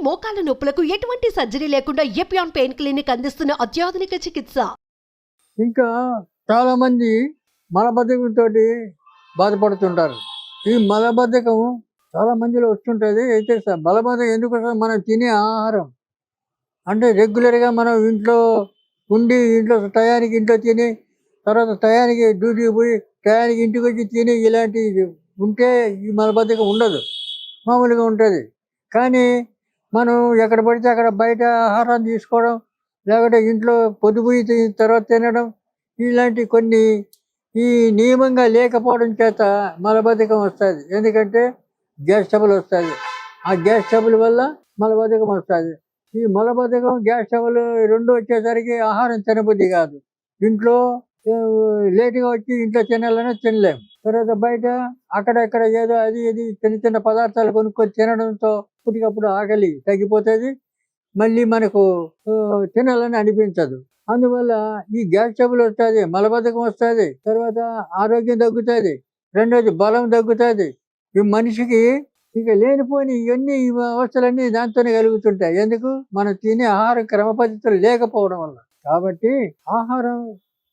మోకాల నొప్పులకు ఎటువంటి సర్జరీ లేకుండా ఎపియాన్ పెయిన్ క్లినిక్ అందిస్తున్న అత్యాధునిక చికిత్స. ఇంకా చాలామంది మలబద్ధకంతో బాధపడుతుంటారు. ఈ మలబద్ధకం చాలా మందిలో వస్తుంటుంది. అయితే మలబద్ధకం ఎందుకు వస్తుంది? మనం తినే ఆహారం అంటే రెగ్యులర్గా మనం ఇంట్లో ఉండి ఇంట్లో టయానికి ఇంట్లో తిని తర్వాత టయానికి డ్యూటీకి పోయి టయానికి ఇంటికి వచ్చి తిని ఇలాంటివి ఉంటే ఈ మలబద్ధకం ఉండదు, మామూలుగా ఉంటుంది. కానీ మనం ఎక్కడ పడితే అక్కడ బయట ఆహారం తీసుకోవడం లేకపోతే ఇంట్లో పొద్దుపోయి తర్వాత తినడం ఇలాంటి కొన్ని ఈ నియమంగా లేకపోవడం చేత మలబద్ధకం వస్తుంది. ఎందుకంటే గ్యాస్ ట్రబుల్ వస్తుంది. ఆ గ్యాస్ ట్రబుల్ వల్ల మలబద్ధకం వస్తుంది. ఈ మలబద్ధకం గ్యాస్ ట్రబుల్ రెండు వచ్చేసరికి ఆహారం తినబుద్ధి కాదు. ఇంట్లో లేటుగా వచ్చి ఇంట్లో తినాలన్నా తినలేము. తర్వాత బయట అక్కడెక్కడ ఏదో అది ఇది చిన్న చిన్న పదార్థాలు కొనుక్కొని తినడంతో ఇప్పటికప్పుడు ఆకలి తగ్గిపోతుంది, మళ్ళీ మనకు తినాలని అనిపించదు. అందువల్ల ఈ గ్యాస్ ట్రబుల్ వస్తుంది, మలబద్ధకం వస్తుంది, తర్వాత ఆరోగ్యం తగ్గుతుంది, రెండోది బలం తగ్గుతుంది. ఈ మనిషికి ఇక లేనిపోని ఇవన్నీ అవస్థలన్నీ దాంతోనే కలుగుతుంటాయి. ఎందుకు? మనం తినే ఆహారం క్రమ పద్ధతులు లేకపోవడం వల్ల. కాబట్టి ఆహారం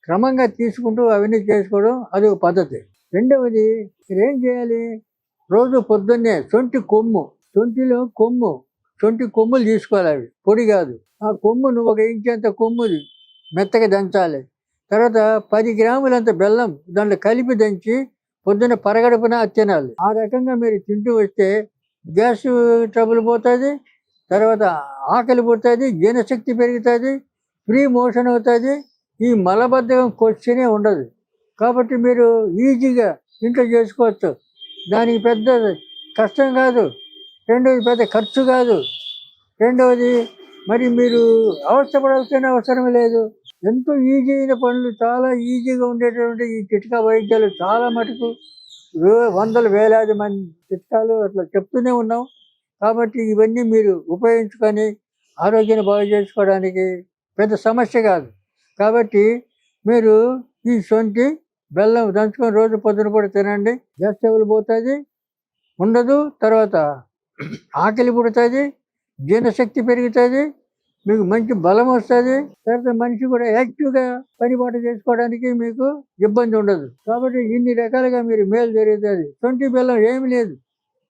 క్రమంగా తీసుకుంటూ అవన్నీ చేసుకోవడం అది ఒక పద్ధతి. రెండవది ఏం చేయాలి? రోజు పొద్దున్నే సొంటి కొమ్ములు తీసుకోవాలి. అవి పొడి కాదు. ఆ కొమ్మును 1 ఇంచంత కొమ్ముది మెత్తగా దంచాలి. తర్వాత 10 గ్రాములంత బెల్లం దాంట్లో కలిపి దంచి పొద్దున్న పరగడుపున తినాలి. ఆ రకంగా మీరు తింటూ వస్తే గ్యాస్ ట్రబుల్ పోతుంది, తర్వాత ఆకలి పోతుంది, జీర్ణశక్తి పెరుగుతుంది, ఫ్రీ మోషన్ అవుతుంది. ఈ మలబద్ధకం క్వశ్చనే ఉండదు. కాబట్టి మీరు ఈజీగా ఇంట్లో చేసుకోవచ్చు. దానికి పెద్ద కష్టం కాదు, రెండవది పెద్ద ఖర్చు కాదు, రెండవది మరి మీరు అవస్థపడాల్సిన అవసరం లేదు. ఎంతో ఈజీ అయిన పనులు, చాలా ఈజీగా ఉండేటువంటి ఈ చిట్కా వైద్యాలు చాలా మటుకు వందల వేలాది మంది చిట్కాలు అట్లా చెప్తూనే ఉన్నాం. కాబట్టి ఇవన్నీ మీరు ఉపయోగించుకొని ఆరోగ్యాన్ని బాగు చేసుకోవడానికి పెద్ద సమస్య కాదు. కాబట్టి మీరు ఈ సొంటి బెల్లం దంచుకొని రోజు పొద్దున పూట తినండి. గ్యాస్ ట్రబుల్ పోతుంది, ఉండదు. తర్వాత ఆకలి పుడుతుంది, జీర్ణశక్తి పెరుగుతుంది, మీకు మంచి బలం వస్తుంది. తర్వాత మనిషి కూడా యాక్టివ్గా పనిపాటు చేసుకోవడానికి మీకు ఇబ్బంది ఉండదు. కాబట్టి ఇన్ని రకాలుగా మీరు మేలు జరుగుతుంది. సొంటి బెల్లం ఏమి లేదు,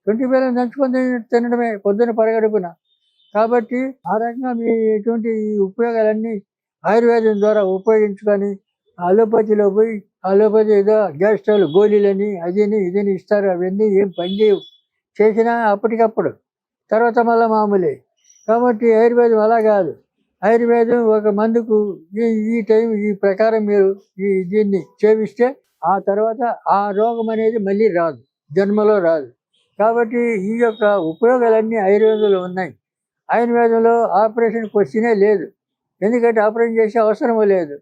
సొంటి బెల్లం దంచుకొని తినడమే పొద్దున పరగడుపున. కాబట్టి ఆ రకంగా మీ ఎటువంటి ఈ ఉపయోగాలన్నీ ఆయుర్వేదం ద్వారా ఉపయోగించుకొని అలోపతిలో పోయి అలోపతి ఏదో గ్యాస్ ట్రబుల్ గోళీలని అదిని ఇదని ఇస్తారు. అవన్నీ ఏం పనిచేయవు, చేసినా అప్పటికప్పుడు, తర్వాత మళ్ళీ మామూలే. కాబట్టి ఆయుర్వేదం అలా కాదు. ఆయుర్వేదం ఒక మందుకు ఈ టైం ఈ ప్రకారం మీరు దీన్ని సేవిస్తే ఆ తర్వాత ఆ రోగం అనేది మళ్ళీ రాదు, జన్మలో రాదు. కాబట్టి ఈ యొక్క ఉపయోగాలన్నీ ఆయుర్వేదంలో ఉన్నాయి. ఆయుర్వేదంలో ఆపరేషన్ క్వశ్చనే లేదు, ఎందుకంటే ఆపరేషన్ చేసే అవసరం లేదు.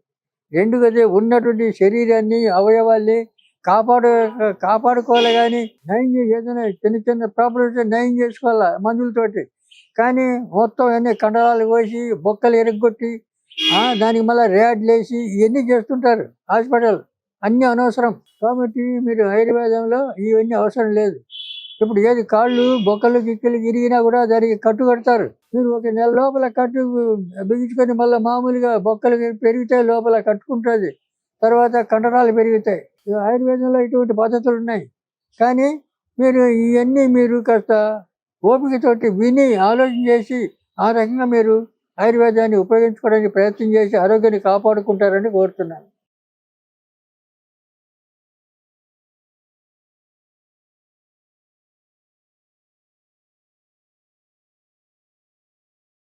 రెండోది ఉన్నటువంటి శరీరాన్ని అవయవాల్ని కాపాడుకోవాలి. కానీ ఏదైనా చిన్న చిన్న ప్రాబ్లమ్స్ నయం చేసుకోవాలి మందులతోటి. కానీ మొత్తం అన్నీ కండరాలు కోసి బొక్కలు ఎరగొట్టి దానికి మళ్ళీ ర్యాడ్లు వేసి ఇవన్నీ చేస్తుంటారు హాస్పిటల్. అన్నీ అనవసరం. కాబట్టి మీరు ఆయుర్వేదంలో ఇవన్నీ అవసరం లేదు. ఇప్పుడు ఏది కాళ్ళు బొక్కలు గిక్కలు ఇరిగినా కూడా దానికి కట్టు కడతారు. మీరు 1 నెల లోపల కట్టు బిగించుకొని మళ్ళీ మామూలుగా బొక్కలు పెరుగుతాయి, లోపల కట్టుకుంటుంది, తర్వాత కండరాలు పెరుగుతాయి. ఆయుర్వేదంలో ఇటువంటి పద్ధతులు ఉన్నాయి. కానీ మీరు ఇవన్నీ మీరు కాస్త ఓపికతోటి విని ఆలోచన చేసి ఆ రకంగా మీరు ఆయుర్వేదాన్ని ఉపయోగించుకోవడానికి ప్రయత్నం చేసి ఆరోగ్యాన్ని కాపాడుకుంటారని కోరుతున్నాను.